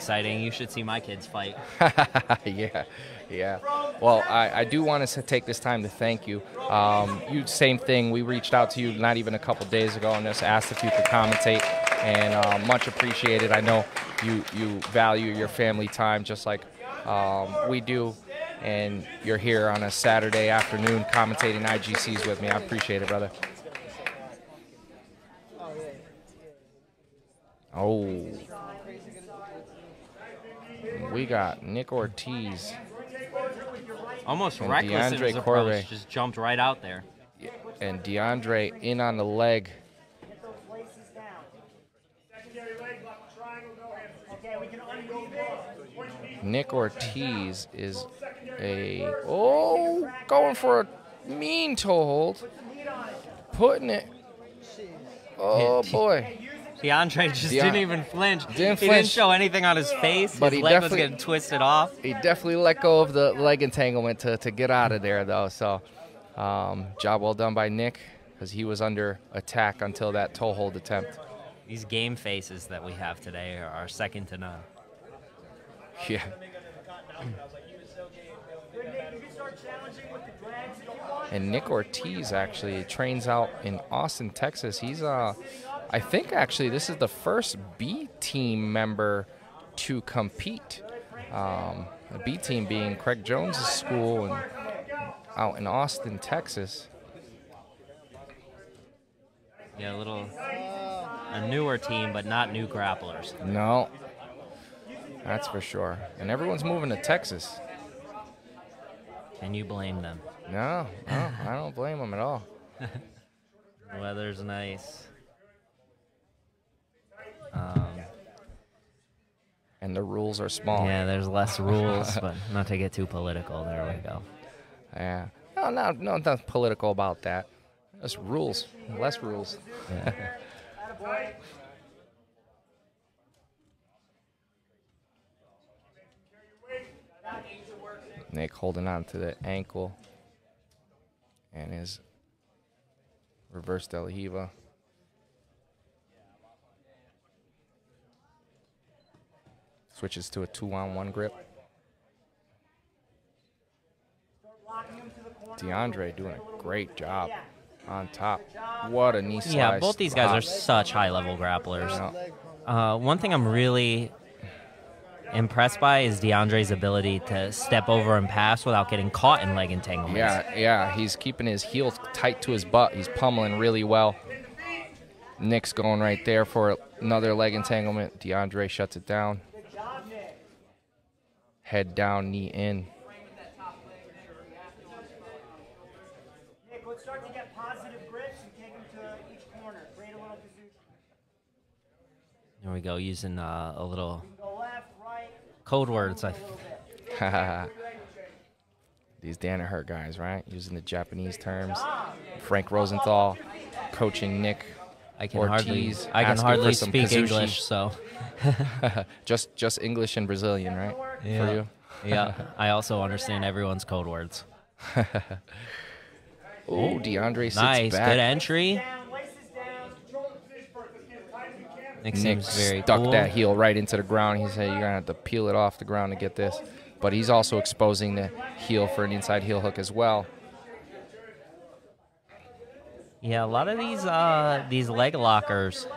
exciting. You should see my kids fight. Yeah, yeah. Well, I do want to take this time to thank you. Same thing. We reached out to you not even a couple days ago and just asked if you could commentate, and much appreciated. I know you value your family time just like we do, and you're here on a Saturday afternoon commentating IGCs with me. I appreciate it, brother. Oh, we got Nick Ortiz. Almost and reckless in his Deandre approach, Corbe. just jumped right out there. And Deandre in on the leg. Nick Ortiz is going for a mean toe hold. Putting it. Oh, boy. Deandre just didn't even flinch. He flinch. didn't show anything on his face. But his he leg was definitely- getting twisted off. He definitely let go of the leg entanglement to get out of there, though. So, job well done by Nick, because he was under attack until that toe hold attempt. These game faces that we have today are second to none. Yeah. And Nick Ortiz actually trains out in Austin, Texas. He's I think actually this is the first B team member to compete. The B team being Craig Jones' school and out in Austin, Texas. Yeah, a newer team, but not new grapplers. No, that's for sure. And everyone's moving to Texas. Can you blame them? No, I don't blame them at all. The weather's nice. And the rules are small. Yeah, there's less rules, but not to get too political. There we go. Yeah. No, nothing political about that. Just rules. Less rules. Yeah. Nick holding on to the ankle and his reverse De La Hiva. Switches to a 2-on-1 grip. Deandre doing a great job on top. What a knee slice. Yeah, both these guys are such high-level grapplers. Yeah. One thing I'm really impressed by is Deandre's ability to step over and pass without getting caught in leg entanglements. Yeah, he's keeping his heels tight to his butt. He's pummeling really well. Nick's going right there for another leg entanglement. Deandre shuts it down. Head down, knee in. Nick, let's start to get positive grips and take them to each corner. Create a little position. There we go, using a little Go left, right. code words. These Danaher guys, right? Using the Japanese terms. Frank Rosenthal coaching Nick Ortiz. I can hardly some speak Kazushi. English, so. just English and Brazilian, right? Yeah. For you? Yeah, I also understand everyone's code words. Oh, Deandre sits Nice, back. good entry. Nick Nick seems very stuck cool. that heel right into the ground. He said, you're going to have to peel it off the ground to get this. But he's also exposing the heel for an inside heel hook as well. Yeah, a lot of these leg lockers,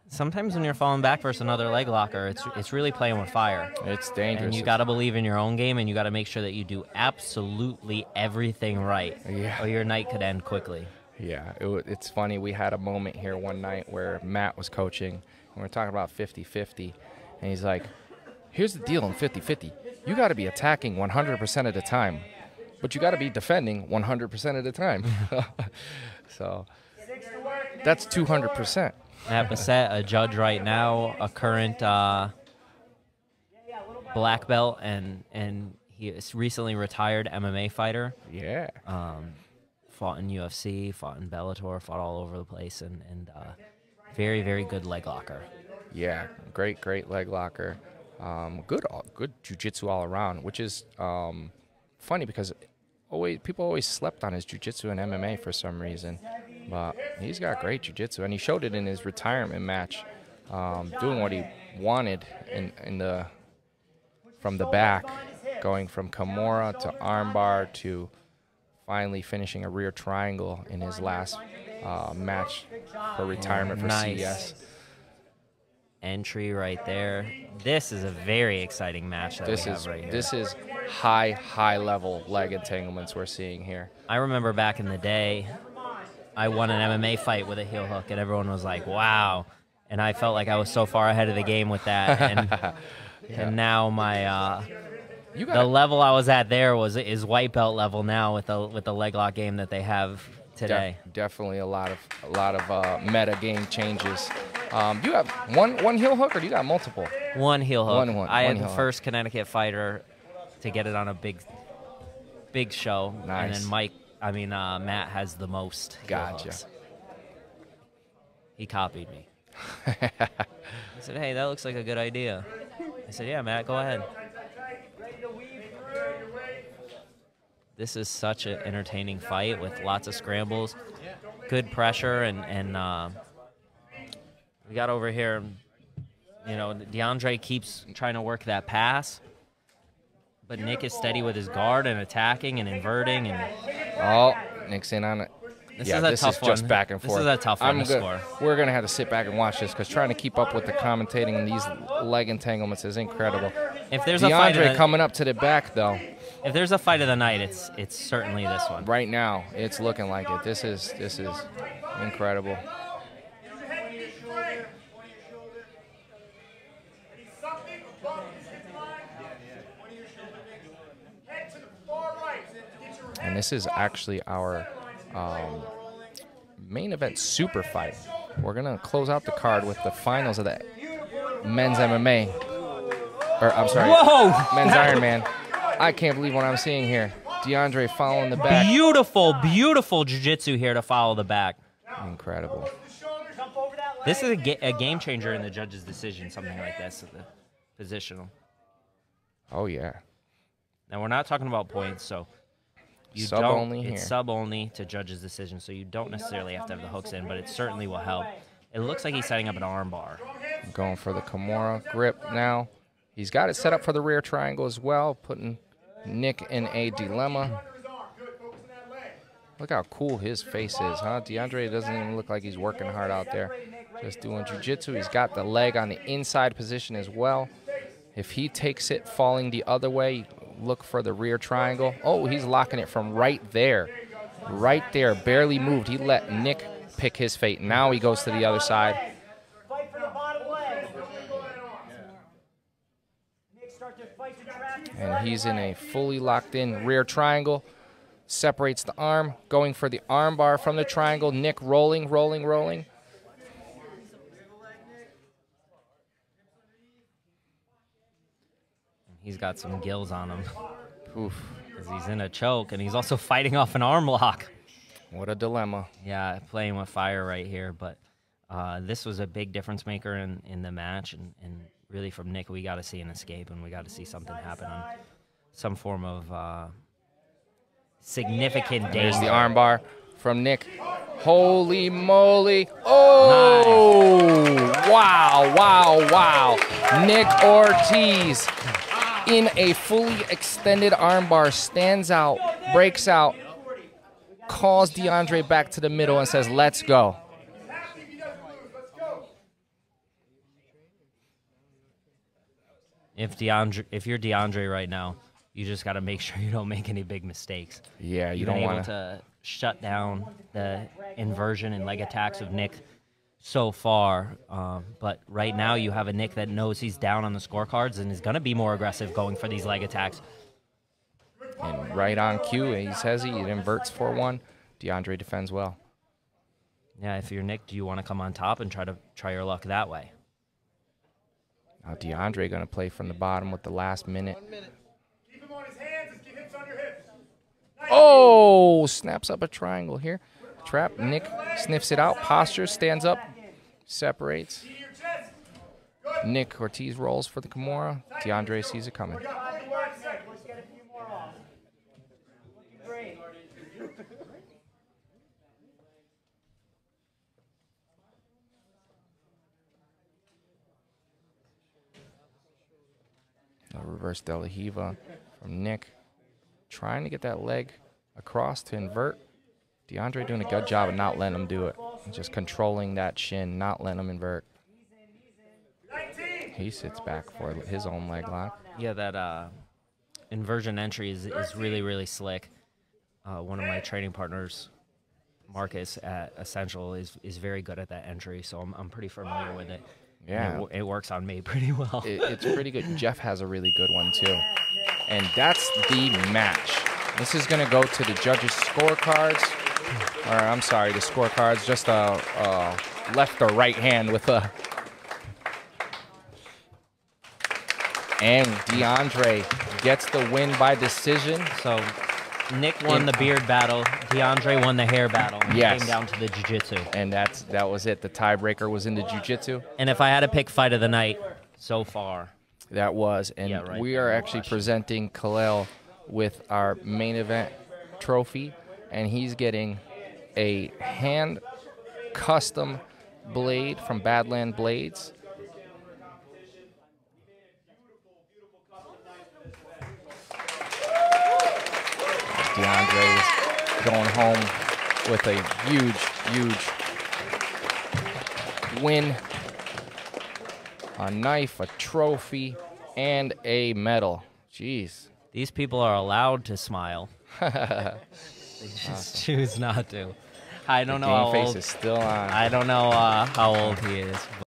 sometimes when you're falling back versus another leg locker, it's really playing with fire. It's dangerous. And you got to believe in your own game, and you got to make sure that you do absolutely everything right, Yeah. or your night could end quickly. Yeah, it's funny. We had a moment here one night where Matt was coaching, and we were talking about 50-50, and he's like, here's the deal in 50-50. You got to be attacking 100% of the time, but you got to be defending 100% of the time. So that's 200%. Matt Bassett, a judge right now, a current black belt, and he is recently retired MMA fighter. Yeah. Fought in UFC, fought in Bellator, fought all over the place, and very, very good leg locker. Yeah, great leg locker. Good jiu-jitsu all around, which is funny because people always slept on his jiu-jitsu and MMA for some reason. But he's got great jiu-jitsu, and he showed it in his retirement match, doing what he wanted in the from the back, going from Kimura to armbar to finally finishing a rear triangle in his last match for retirement for CES. Entry right there. This is a very exciting match that we have right here. This is high level leg entanglements we're seeing here. I remember back in the day, I won an MMA fight with a heel hook, and everyone was like, wow. And I felt like I was so far ahead of the game with that. And, Yeah. and now my the level I was at there is white belt level now with the leg lock game that they have today. Definitely a lot of meta game changes. Do you have one heel hook, or do you got multiple? One heel hook. I had the hook. first Connecticut fighter to get it on a big show. Nice. And then Matt has the most heel Gotcha. hooks. He copied me. I said, hey, that looks like a good idea. I said, yeah, Matt, go ahead. This is such an entertaining fight with lots of scrambles, good pressure, and we got over here, Deandre keeps trying to work that pass, but Nick is steady with his guard and attacking and inverting. And Nick's in on it. This is a tough one. Just back and forth. This is a tough one to score. We're going to have to sit back and watch this because trying to keep up with the commentating in these leg entanglements is incredible. If there's a fight Deandre coming up to the back, though. If there's a fight of the night, it's certainly this one. Right now, it's looking like it. This is incredible. And this is actually our main event super fight. We're going to close out the card with the finals of the men's MMA. Or, I'm sorry, whoa! Men's Ironman. I can't believe what I'm seeing here. Deandre following the back. Beautiful jiu-jitsu here to follow the back. Incredible. This is a game changer in the judge's decision, something like this, the positional. Oh, yeah. Now, we're not talking about points, so it's sub only to judge's decision, so you don't necessarily have to have the hooks in, but it certainly will help. It looks like he's setting up an arm bar. Going for the Kimura grip now. He's got it set up for the rear triangle as well, putting Nick in a dilemma. Look how cool his face is, huh? Deandre doesn't even look like he's working hard out there. Just doing jiu-jitsu. He's got the leg on the inside position as well. If he takes it falling the other way, look for the rear triangle. Oh, he's locking it from right there. Right there, barely moved. He let Nick pick his fate. Now he goes to the other side. Fight for the bottom leg. And he's in a fully locked in rear triangle. Separates the arm, going for the arm bar from the triangle. Nick rolling. He's got some gills on him. Oof. Because he's in a choke, and he's also fighting off an arm lock. What a dilemma. Yeah, playing with fire right here. But this was a big difference maker in the match. And really from Nick, we got to see an escape, and we got to see something happen on some form of significant danger. There's the arm bar from Nick. Holy moly. Oh! Nice. Wow. Nick Ortiz in a fully extended armbar, stands out, breaks out, calls Deandre back to the middle and says, let's go. If you're Deandre right now, you just got to make sure you don't make any big mistakes. Yeah, you You've don't been want able to shut down the inversion and leg attacks of Nick so far, but right now you have a Nick that knows he's down on the scorecards and is going to be more aggressive going for these leg attacks. And right on cue, he says it inverts for one. Deandre defends well. Yeah, if you're Nick, do you want to come on top and try your luck that way? Now Deandre going to play from the bottom with the last minute. 1 minute. Keep him on his hands and keep hips on your hips. Oh, snaps up a triangle here. Trap, Nick sniffs it out, posture, stands up, separates. Nick Ortiz rolls for the Kimura. Deandre sees it coming. Let's get a few more off. Looking great. A reverse De La Riva from Nick. Trying to get that leg across to invert. Deandre doing a good job of not letting him do it. Just controlling that shin, not letting him invert. He sits back for his own leg lock. Yeah, that inversion entry is really, really slick. One of my training partners, Marcus at Essential, is very good at that entry, so I'm pretty familiar with it. Yeah. It works on me pretty well. It's pretty good. Jeff has a really good one, too. And that's the match. This is going to go to the judges' scorecards. Or, I'm sorry, the scorecards. Just a left or right hand with a... And Deandre gets the win by decision. So Nick won the beard battle. Deandre won the hair battle. And Yes. Came down to the jiu-jitsu. And that was it. The tiebreaker was in the jiu-jitsu. And if I had to pick fight of the night so far, That was. And Yeah, right we there, are no actually question. presenting Khalil with our main event trophy. And he's getting a hand custom blade from Badland Blades. Deandre is going home with a huge win. A knife, a trophy, and a medal. Jeez. these people are allowed to smile. They just choose not to. I don't know Game how face old. is still on. I don't know how old he is.